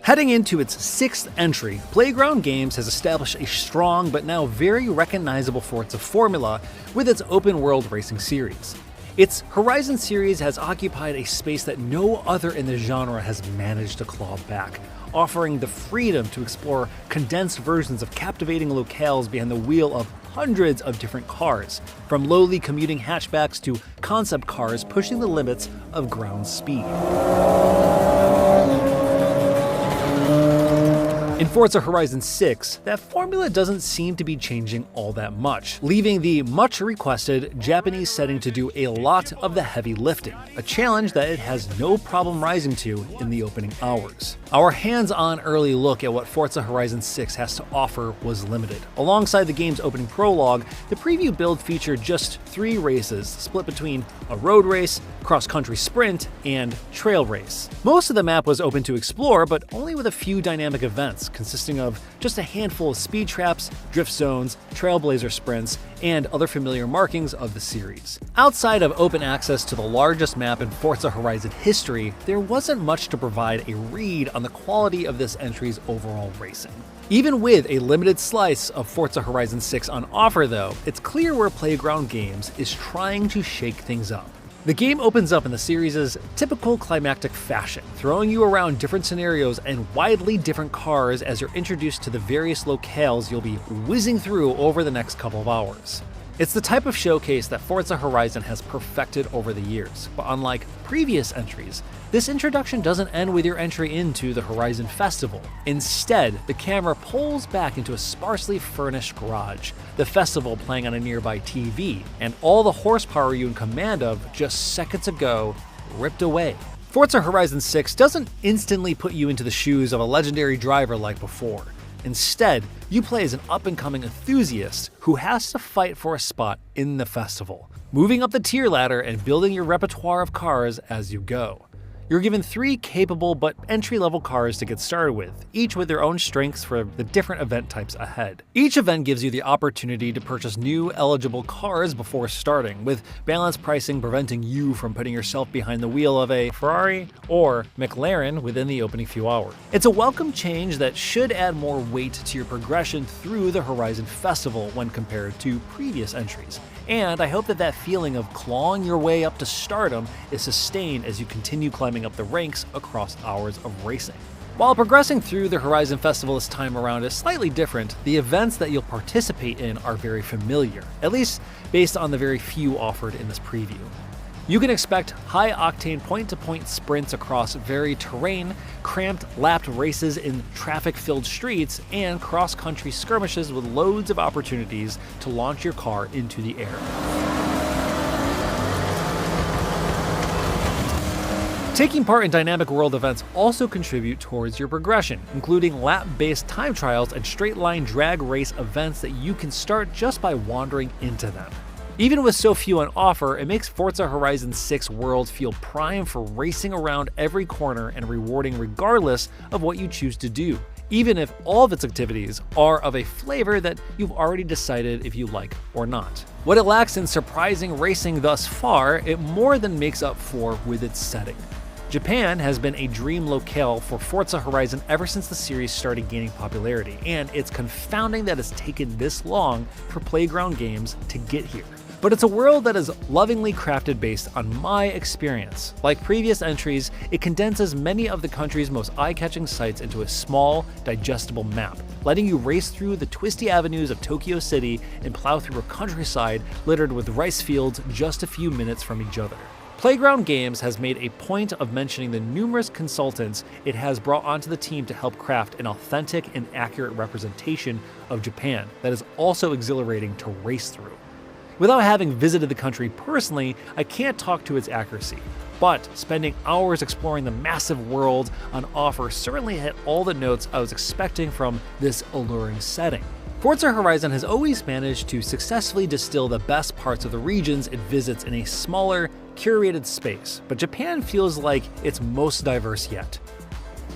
Heading into its sixth entry, Playground Games has established a strong but now very recognizable Forza formula with its open-world racing series. Its Horizon series has occupied a space that no other in the genre has managed to claw back, offering the freedom to explore condensed versions of captivating locales behind the wheel of hundreds of different cars, from lowly commuting hatchbacks to concept cars pushing the limits of ground speed. In Forza Horizon 6, that formula doesn't seem to be changing all that much, leaving the much-requested Japanese setting to do a lot of the heavy lifting, a challenge that it has no problem rising to in the opening hours. Our hands-on early look at what Forza Horizon 6 has to offer was limited. Alongside the game's opening prologue, the preview build featured just 3 races, split between a road race, cross-country sprint, and trail race. Most of the map was open to explore, but only with a few dynamic events, consisting of just a handful of speed traps, drift zones, trailblazer sprints, and other familiar markings of the series. Outside of open access to the largest map in Forza Horizon history, there wasn't much to provide a read on the quality of this entry's overall racing. Even with a limited slice of Forza Horizon 6 on offer though, it's clear where Playground Games is trying to shake things up. The game opens up in the series' typical climactic fashion, throwing you around different scenarios and widely different cars as you're introduced to the various locales you'll be whizzing through over the next couple of hours. It's the type of showcase that Forza Horizon has perfected over the years, but unlike previous entries, this introduction doesn't end with your entry into the Horizon Festival. Instead, the camera pulls back into a sparsely furnished garage, the festival playing on a nearby TV, and all the horsepower you in command of just seconds ago ripped away. Forza Horizon 6 doesn't instantly put you into the shoes of a legendary driver like before. Instead, you play as an up-and-coming enthusiast who has to fight for a spot in the festival, moving up the tier ladder and building your repertoire of cars as you go. You're given 3 capable but entry-level cars to get started with, each with their own strengths for the different event types ahead. Each event gives you the opportunity to purchase new eligible cars before starting, with balanced pricing preventing you from putting yourself behind the wheel of a Ferrari or McLaren within the opening few hours. It's a welcome change that should add more weight to your progression through the Horizon Festival when compared to previous entries. And I hope that feeling of clawing your way up to stardom is sustained as you continue climbing up the ranks across hours of racing. While progressing through the Horizon Festival this time around is slightly different, the events that you'll participate in are very familiar, at least based on the very few offered in this preview. You can expect high-octane point-to-point sprints across varied terrain, cramped, lapped races in traffic-filled streets, and cross-country skirmishes with loads of opportunities to launch your car into the air. Taking part in dynamic world events also contribute towards your progression, including lap-based time trials and straight-line drag race events that you can start just by wandering into them. Even with so few on offer, it makes Forza Horizon 6 World feel prime for racing around every corner and rewarding regardless of what you choose to do, even if all of its activities are of a flavor that you've already decided if you like or not. What it lacks in surprising racing thus far, it more than makes up for with its setting. Japan has been a dream locale for Forza Horizon ever since the series started gaining popularity, and it's confounding that it's taken this long for Playground Games to get here. But it's a world that is lovingly crafted based on my experience. Like previous entries, it condenses many of the country's most eye-catching sights into a small, digestible map, letting you race through the twisty avenues of Tokyo City and plow through a countryside littered with rice fields just a few minutes from each other. Playground Games has made a point of mentioning the numerous consultants it has brought onto the team to help craft an authentic and accurate representation of Japan that is also exhilarating to race through. Without having visited the country personally, I can't talk to its accuracy, but spending hours exploring the massive world on offer certainly hit all the notes I was expecting from this alluring setting. Forza Horizon has always managed to successfully distill the best parts of the regions it visits in a smaller, curated space, but Japan feels like it's most diverse yet.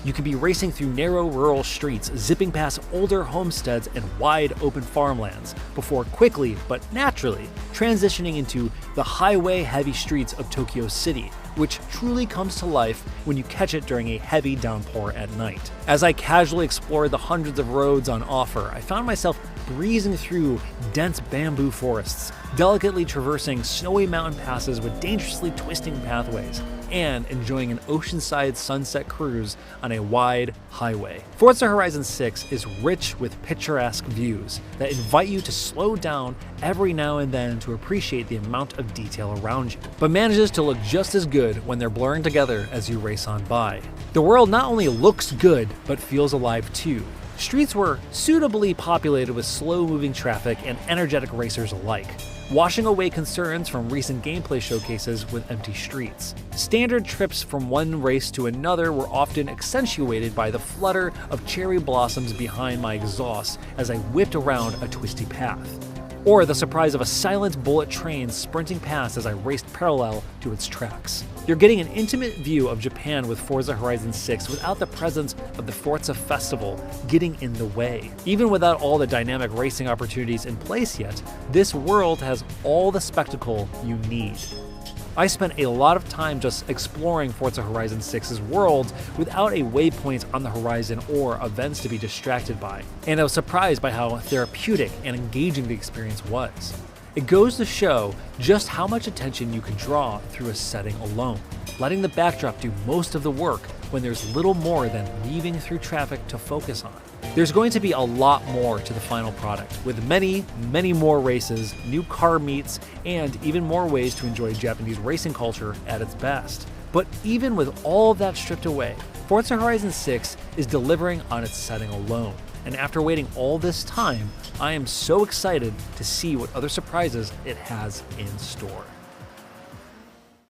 You can be racing through narrow rural streets, zipping past older homesteads and wide open farmlands, before quickly, but naturally, transitioning into the highway-heavy streets of Tokyo City, which truly comes to life when you catch it during a heavy downpour at night. As I casually explored the hundreds of roads on offer, I found myself breezing through dense bamboo forests, delicately traversing snowy mountain passes with dangerously twisting pathways, and enjoying an oceanside sunset cruise on a wide highway. Forza Horizon 6 is rich with picturesque views that invite you to slow down every now and then to appreciate the amount of detail around you, but manages to look just as good when they're blurring together as you race on by. The world not only looks good, but feels alive too. Streets were suitably populated with slow-moving traffic and energetic racers alike, washing away concerns from recent gameplay showcases with empty streets. Standard trips from one race to another were often accentuated by the flutter of cherry blossoms behind my exhaust as I whipped around a twisty path, or the surprise of a silent bullet train sprinting past as I raced parallel to its tracks. You're getting an intimate view of Japan with Forza Horizon 6 without the presence of the Forza Festival getting in the way. Even without all the dynamic racing opportunities in place yet, this world has all the spectacle you need. I spent a lot of time just exploring Forza Horizon 6's world without a waypoint on the horizon or events to be distracted by, and I was surprised by how therapeutic and engaging the experience was. It goes to show just how much attention you can draw through a setting alone, letting the backdrop do most of the work when there's little more than weaving through traffic to focus on. There's going to be a lot more to the final product, with many, many more races, new car meets, and even more ways to enjoy Japanese racing culture at its best. But even with all of that stripped away, Forza Horizon 6 is delivering on its setting alone. And after waiting all this time, I am so excited to see what other surprises it has in store.